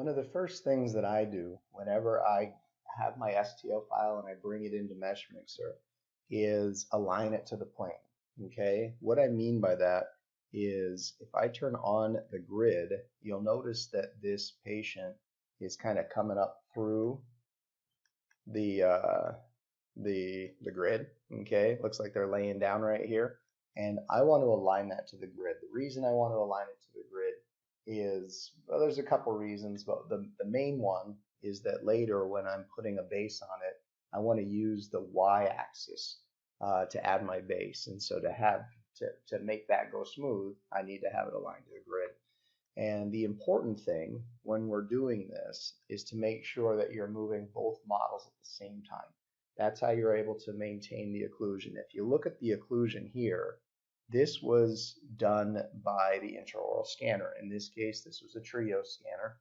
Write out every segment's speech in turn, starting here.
One of the first things that I do whenever I have my STO file and I bring it into MeshMixer is align it to the plane. Okay, what I mean by that is if I turn on the grid, you'll notice that this patient is kind of coming up through the grid. Okay, looks like they're laying down right here, and I want to align that to the grid. The reason I want to align it to the grid is, well, there's a couple reasons, but the main one is that later when I'm putting a base on it, I want to use the y-axis to add my base, and so to make that go smooth, I need to have it aligned to the grid. And the important thing when we're doing this is to make sure that you're moving both models at the same time. That's how you're able to maintain the occlusion. If you look at the occlusion here, this was done by the intraoral scanner. In this case, this was a ThS scanner.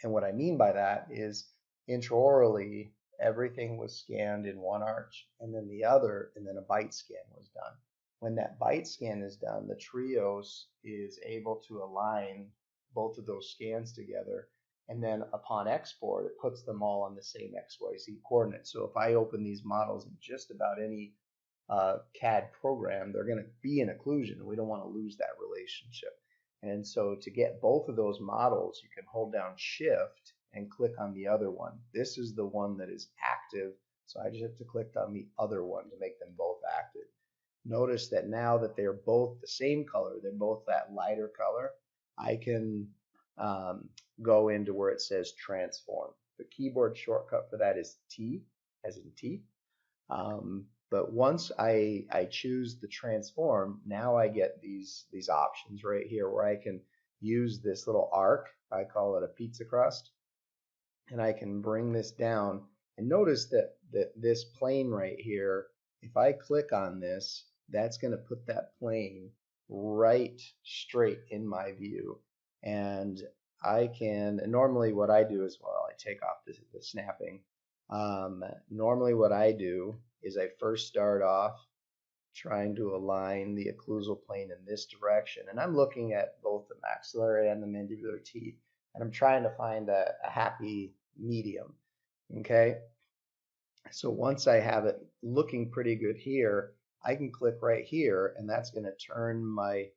And what I mean by that is intraorally, everything was scanned in one arch, and then the other, and then a bite scan was done. When that bite scan is done, the ThS is able to align both of those scans together, and then upon export, it puts them all on the same XYZ coordinate. So if I open these models in just about any CAD program, they're going to be in occlusion, and we don't want to lose that relationship. And so to get both of those models, you can hold down Shift and click on the other one. This is the one that is active, so I just have to click on the other one to make them both active. Notice that now that they're both the same color, they're both that lighter color, I can go into where it says transform. The keyboard shortcut for that is T, as in teeth. But once I choose the transform, now I get these options right here where I can use this little arc, I call it a pizza crust, and I can bring this down. And notice that this plane right here, if I click on this, that's going to put that plane right straight in my view. And I can, and normally what I do is, well, I take off the snapping. Normally what I do is I first start off trying to align the occlusal plane in this direction, and I'm looking at both the maxillary and the mandibular teeth, and I'm trying to find a happy medium. Okay, so once I have it looking pretty good here, I can click right here, and that's going to turn my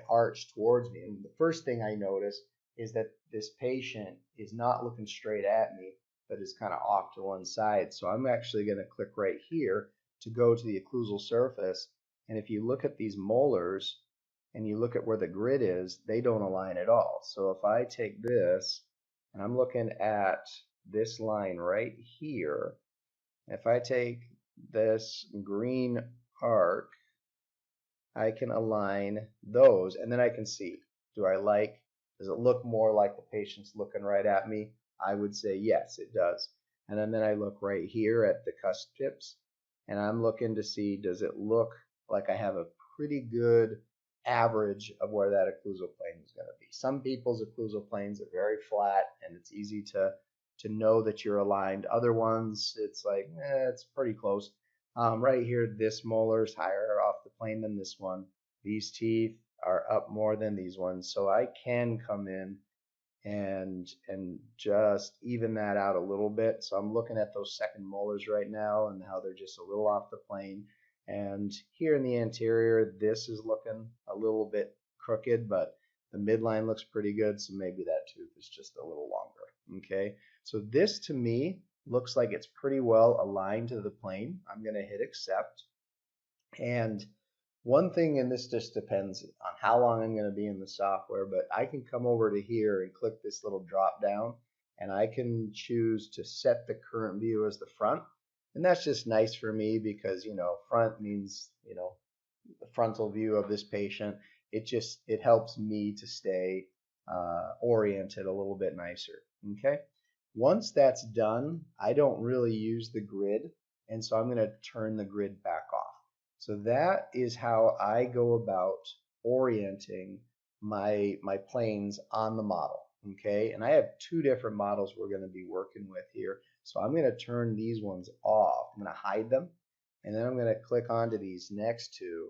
arch towards me. And the first thing I notice is that this patient is not looking straight at me, but is kind of off to one side. So I'm actually going to click right here to go to the occlusal surface. And if you look at these molars and you look at where the grid is, they don't align at all. So if I take this and I'm looking at this line right here, if I take this green arc, I can align those, and then I can see, does it look more like the patient's looking right at me? I would say yes, it does. And then I look right here at the cusp tips, and I'm looking to see, does it look like I have a pretty good average of where that occlusal plane is going to be. Some people's occlusal planes are very flat, and it's easy to know that you're aligned. Other ones, it's like, it's pretty close. Right here, this molar is higher off the plane than this one. These teeth are up more than these ones, so I can come in and just even that out a little bit. So I'm looking at those second molars right now and how they're just a little off the plane. And here in the anterior, this is looking a little bit crooked, but the midline looks pretty good, so maybe that tooth is just a little longer. Okay, so this to me looks like it's pretty well aligned to the plane. I'm going to hit accept. And one thing, and this just depends on how long I'm going to be in the software, but I can come over to here and click this little drop down, and I can choose to set the current view as the front. And that's just nice for me because, front means, the frontal view of this patient. It helps me to stay oriented a little bit nicer. Okay. Once that's done, I don't really use the grid, and so I'm going to turn the grid back off. So that is how I go about orienting my planes on the model. Okay, and I have two different models we're going to be working with here. So I'm going to turn these ones off. I'm going to hide them, and then I'm going to click onto these next two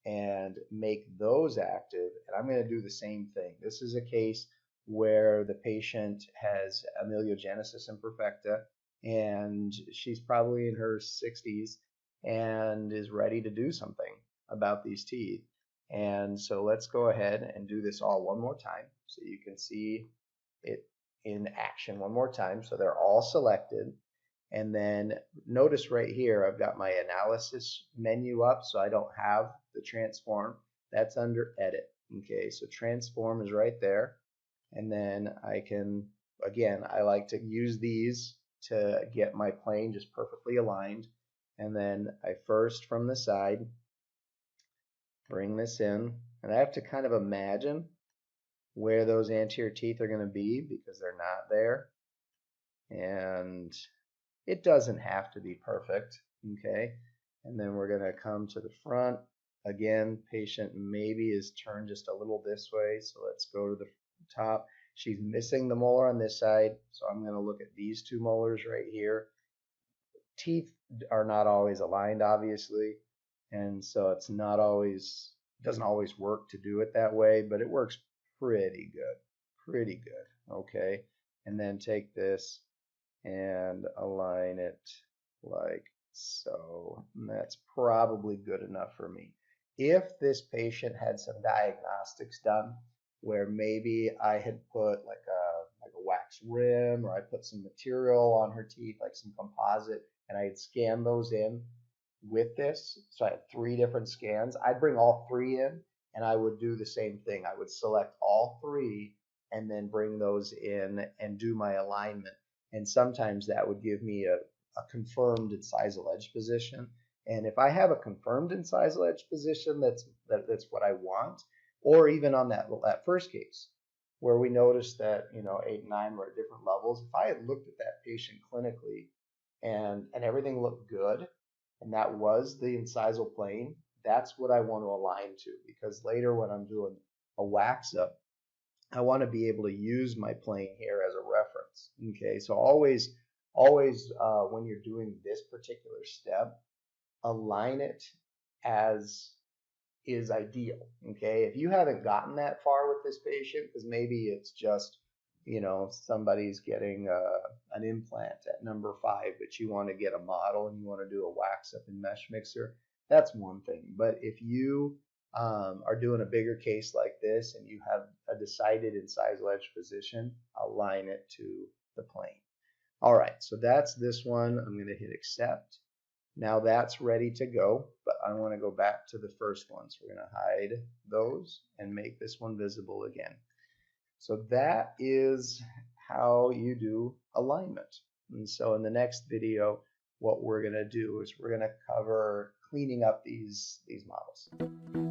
and make those active, and I'm going to do the same thing. This is a case where the patient has amelogenesis imperfecta, and she's probably in her 60s and is ready to do something about these teeth. And so let's go ahead and do this all one more time so you can see it in action one more time. So they're all selected. And then notice right here, I've got my analysis menu up, so I don't have the transform. That's under edit. Okay, so transform is right there. And then I can, again, I like to use these to get my plane just perfectly aligned. And then I first from the side bring this in, and I have to kind of imagine where those anterior teeth are going to be because they're not there. And it doesn't have to be perfect, okay? And then we're going to come to the front. Again, patient maybe is turned just a little this way, so let's go to the top. She's missing the molar on this side, so I'm going to look at these two molars right here. Teeth are not always aligned, obviously, and so it's not always, doesn't always work to do it that way, but it works pretty good, okay? And then take this and align it like so. And that's probably good enough for me. If this patient had some diagnostics done where maybe I had put like a wax rim, or I put some material on her teeth, like some composite, and I had scanned those in with this, so I had 3 different scans, I'd bring all 3 in and I would do the same thing. I would select all 3 and then bring those in and do my alignment. And sometimes that would give me a confirmed incisal edge position. And if I have a confirmed incisal edge position, that's what I want. Or even on that first case where we noticed that 8 and 9 were at different levels, if I had looked at that patient clinically and everything looked good, and that was the incisal plane, that's what I want to align to, because later when I'm doing a wax up, I want to be able to use my plane here as a reference. Okay, so always when you're doing this particular step, align it as is ideal. Okay, if you haven't gotten that far with this patient, because maybe it's just somebody's getting an implant at number 5, but you want to get a model and you want to do a wax up in mesh mixer, that's one thing. But if you are doing a bigger case like this and you have a decided incisal edge position, align it to the plane. All right, so that's this one. I'm going to hit accept. Now that's ready to go, but I want to go back to the first one. So we're going to hide those and make this one visible again. So that is how you do alignment. And so in the next video, what we're going to do is we're going to cover cleaning up these models.